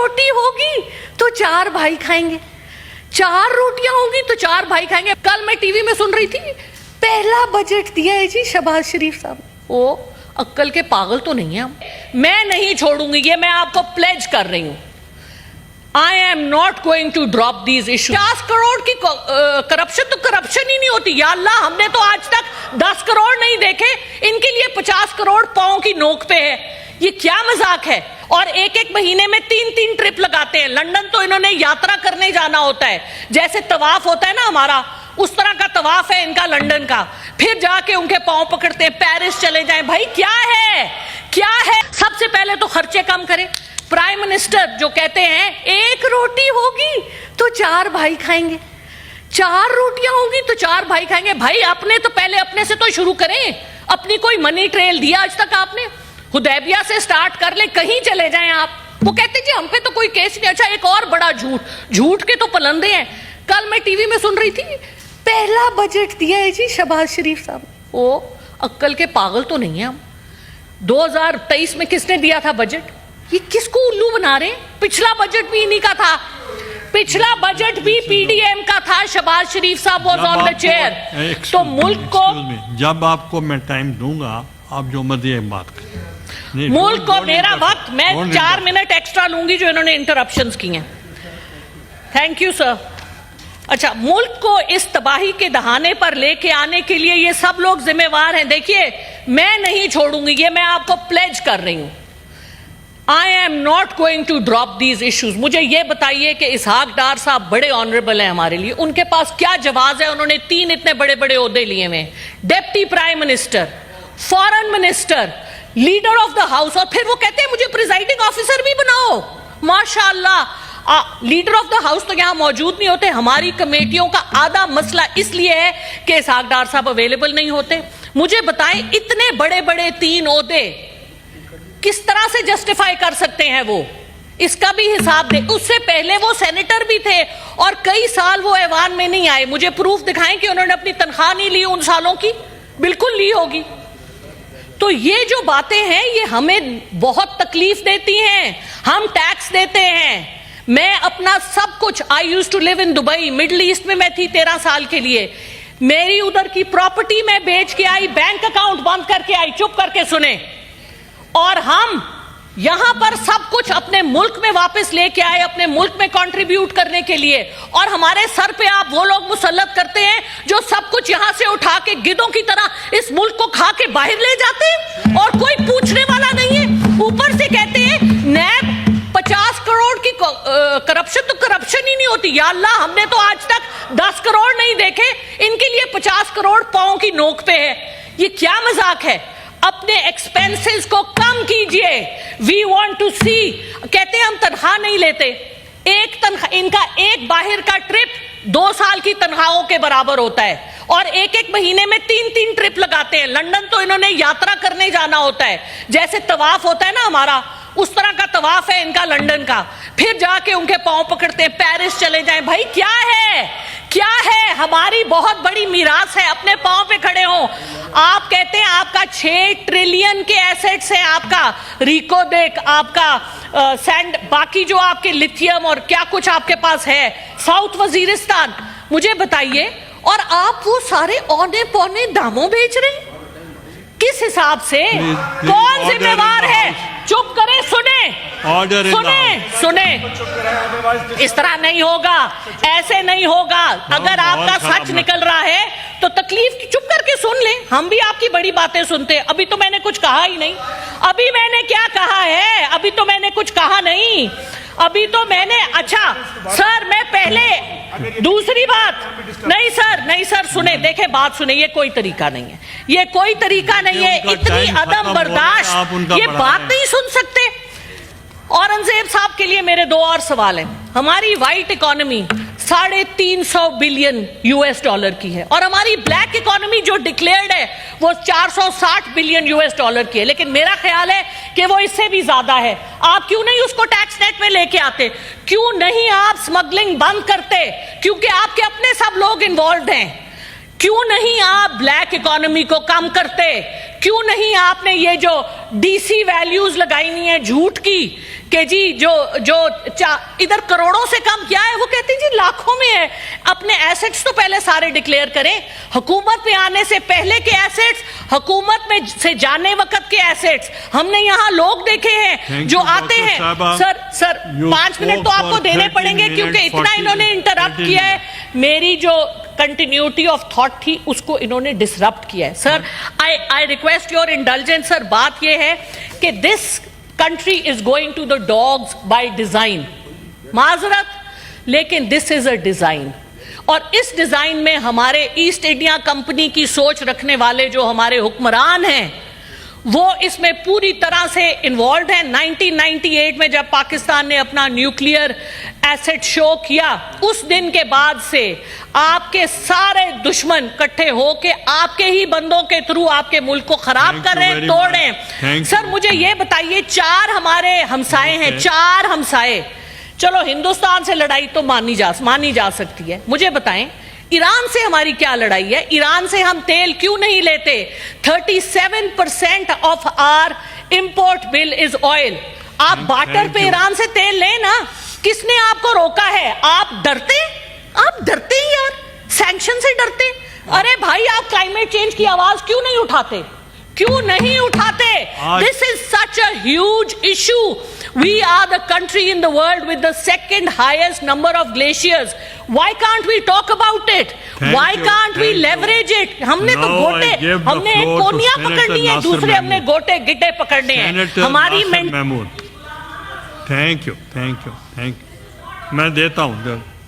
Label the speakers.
Speaker 1: रोटी होगी तो 4 भाई खाएंगे, 4 रोटियां होंगी तो 4 भाई खाएंगे। कल मैं टीवी में सुन रही थी, पहला बजट दिया है जी शहबाज शरीफ साहब। ओ अक्कल के पागल तो नहीं है हम। मैं नहीं छोड़ूंगी, ये मैं आपको प्लेज कर रही हूं। I am not going to drop these issues। 50 crore की करप्शन तो करप्शन ही नहीं होती। या अल्लाह, हमने तो आज तक 10 करोड़ नहीं देखे, इनके लिए 50 करोड़ पांव की नोक पे है। ये क्या मजाक है? और एक महीने में 3 ट्रिप लगाते हैं। लंदन तो इन्होंने यात्रा करने जाना होता है, जैसे तवाफ होता है ना हमारा, उस तरह का तवाफ है इनका लंदन का। फिर जाके उनके पांव पकड़ते हैं, पेरिस चले जाएं। भाई क्या है, क्या है? सबसे पहले तो खर्चे कम करें। प्राइम मिनिस्टर जो कहते हैं 1 रोटी होगी तो 4 भाई खाएंगे, 4 रोटियां होंगी तो 4 भाई खाएंगे। भाई अपने तो पहले अपने से तो शुरू करें। अपनी कोई मनी ट्रेल दिया आज तक आपने? हुदैबिया से स्टार्ट कर ले, कहीं चले जाएं आप। वो कहते जी हम पे तो कोई केस नहीं। अच्छा, एक और बड़ा झूठ के तो पलंदे हैं। कल मैं टीवी में सुन रही थी, पहला बजट दिया है जी शहबाज शरीफ साहब। ओ अक्कल के पागल तो नहीं है हम। 2023 में किसने दिया था बजट? ये किसको उल्लू बना रहे? पिछला बजट भी इन्हीं का था, पिछला बजट भी पीडीएम का था। शहबाज शरीफ साहब वाज ऑन द चेयर। तो मुल्क को,
Speaker 2: जब आपको मैं टाइम दूंगा आप जो मर्जी बात करें।
Speaker 1: मुल्क को मेरा वक्त, मैं 4 मिनट एक्स्ट्रा लूंगी जो इन्होंने इंटरप्शंस की हैं। Thank you sir. अच्छा, मुल्क को इस तबाही के दहाने पर लेके आने के लिए ये सब लोग जिम्मेवार हैं। देखिए, मैं नहीं छोड़ूंगी, ये मैं आपको प्लेज कर रही हूं। I am not going to drop these issues। मुझे ये बताइए कि इसहाक डार साहब बड़े ऑनरेबल हैं हमारे लिए, उनके पास क्या जवाब है? उन्होंने 3 इतने बड़े बड़े ओहदे लिए हुए, deputy prime minister, foreign minister, leader of the house, और फिर वो कहते हैं मुझे प्रिजाइडिंग ऑफिसर भी बनाओ। माशाअल्लाह, लीडर ऑफ द हाउस तो यहां मौजूद नहीं होते। हमारी कमेटियों का आधा मसला इसलिए है कि इसहाक डार साहब अवेलेबल नहीं होते। मुझे बताएं, इतने बड़े बड़े 3 ओहदे किस तरह से जस्टिफाई कर सकते हैं वो? इसका भी हिसाब दे। उससे पहले वो सेनेटर भी थे और कई साल वो ऐवान में नहीं आए। मुझे प्रूफ दिखाएं कि उन्होंने अपनी तनख्वाह नहीं ली उन सालों की। बिल्कुल ली होगी। तो ये जो बातें हैं ये हमें बहुत तकलीफ देती हैं। हम टैक्स देते हैं। मैं अपना सब कुछ, I used to live in Dubai, middle east में मैं थी 13 साल के लिए। मेरी उधर की प्रॉपर्टी मैं बेच के आई, बैंक अकाउंट बंद करके आई, चुप करके सुने। और हम यहां पर सब कुछ अपने मुल्क में वापस लेके आए, अपने मुल्क में कंट्रीब्यूट करने के लिए। और हमारे सर पे आप वो लोग मुसल्लत करते हैं जो सब कुछ यहां से उठा के गिद्धों की तरह इस मुल्क को खा के बाहर ले जाते हैं और कोई पूछने वाला नहीं है। ऊपर से कहते हैं नैब 50 करोड़ की करप्शन तो करप्शन ही नहीं होती। या अल्लाह, हमने तो आज तक 10 करोड़ नहीं देखे, इनके लिए 50 करोड़ पांव की नोक पे है। ये क्या मजाक है? अपने एक्सपेंसेस को कम कीजिए। वी वांट टू सी, कहते हैं हम तनख्वाह नहीं लेते। एक तनख्वाह, इनका एक बाहर का ट्रिप 2 साल की तनख्वाहों के बराबर होता है। और एक महीने में 3 ट्रिप लगाते हैं। लंदन तो इन्होंने यात्रा करने जाना होता है, जैसे तवाफ होता है ना हमारा, उस तरह का तवाफ है इनका लंदन का। फिर जाके उनके पांव पकड़ते हैं, पेरिस चले जाएं। भाई क्या है, क्या है? हमारी बहुत बड़ी मीरास है, अपने पांव पे खड़े हो। आप कहते हैं आपका 6 ट्रिलियन के एसेट्स हैं, आपका रिको देक, आपका सैंड, बाकी जो आपके लिथियम और क्या कुछ आपके पास है, साउथ वजीरिस्तान। मुझे बताइए, और आप वो सारे औने पौने दामों बेच रहे हैं? किस हिसाब से? कौन जिम्मेवार है? चुप करें, सुने। इस तरह नहीं होगा, ऐसे नहीं होगा। अगर आपका सच निकल रहा है तो तकलीफ की, चुप करके सुन ले। हम भी आपकी बड़ी बातें सुनते हैं। अभी तो मैंने कुछ कहा ही नहीं। अभी मैंने क्या कहा है? अभी तो मैंने कुछ कहा नहीं। अभी तो मैंने, अच्छा सर, मैं पहले दूसरी बात, नहीं सर सुने, देखे बात सुने। ये कोई तरीका नहीं है, ये कोई तरीका नहीं है। इतनी अदम बर्दाश्त, ये बात नहीं सुन सकते। औरंगजेब साहब के लिए मेरे 2 और सवाल हैं। हमारी व्हाइट इकोनॉमी 350 बिलियन US$ की है, और हमारी ब्लैक इकोनॉमी जो डिक्लेयर्ड है वो 460 बिलियन US$ की है। लेकिन मेरा ख्याल है कि वो इससे भी ज्यादा है। आप क्यों नहीं उसको टैक्स नेट में लेके आते? क्यों नहीं आप स्मगलिंग बंद करते? क्योंकि आपके अपने सब लोग इन्वॉल्व हैं। क्यों नहीं आप ब्लैक इकोनॉमी को कम करते? کیوں نہیں آپ نے یہ جو ڈی سی ویلیوز لگائی ہوئی ہیں جھوٹ کی کہ جی جو ادھر کروڑوں سے کم کیا ہے، وہ کہتے ہیں جی لاکھوں میں ہے. اپنے ایسٹس تو پہلے سارے ڈکلیئر کریں. حکومت میں آنے سے پہلے کے ایسٹس، حکومت میں سے جانے وقت کے ایسٹس. ہم نے یہاں لوگ دیکھے ہیں جو آتے ہیں. سر 5 منٹ تو آپ کو دینے پڑیں گے کیونکہ اتنا انہوں نے انٹرپٹ کیا ہے. میری جو کنٹینیوٹی آف تھاٹ تھی اس کو انہوں نے ڈسرپٹ کیا ہے. سر آئی ریکویسٹ یور انڈلجنس. سر بات یہ ہے کہ دس country is going to the dogs by design. معذرت لیکن this is a design. اور اس ڈیزائن میں ہمارے ایسٹ انڈیا کمپنی کی سوچ رکھنے والے جو ہمارے حکمران ہیں وہ اس میں پوری طرح سے انوالوڈ ہیں. 1998 میں جب پاکستان نے اپنا نیوکلیئر ایسٹ شو کیا، اس دن کے بعد سے آپ کے سارے دشمن کٹھے ہو کے آپ کے ہی بندوں کے تھرو آپ کے ملک کو خراب کر رہے ہیں، توڑ رہے ہیں. سر مجھے یہ بتائیے، 4 ہمارے ہمسائے ہیں، 4 ہمسائے. چلو ہندوستان سے لڑائی تو مانی جا سکتی ہے. مجھے بتائیں ایران سے ہماری کیا لڑائی ہے؟ ایران سے ہم تیل کیوں نہیں لیتے؟ 37% of our import bill is oil. آپ بارٹر پہ ایران سے تیل لیں نا. کس نے آپ کو روکا ہے؟ آپ ڈرتے ہیں یار، سینکشن سے ڈرتے. ارے بھائی آپ کلائمیٹ چینج کی آواز کیوں نہیں اٹھاتے؟ This is such a huge issue. We are the country in the world with the second highest number of glaciers. Why can't we talk about it? Why can't we leverage it? ہم نے تو گوٹے، ہم نے کونیاں پکڑنی ہے، دوسرے ہم نے گوٹے گٹے پکڑنے ہیں. ہماری
Speaker 2: تھینک یو. میں دیتا ہوں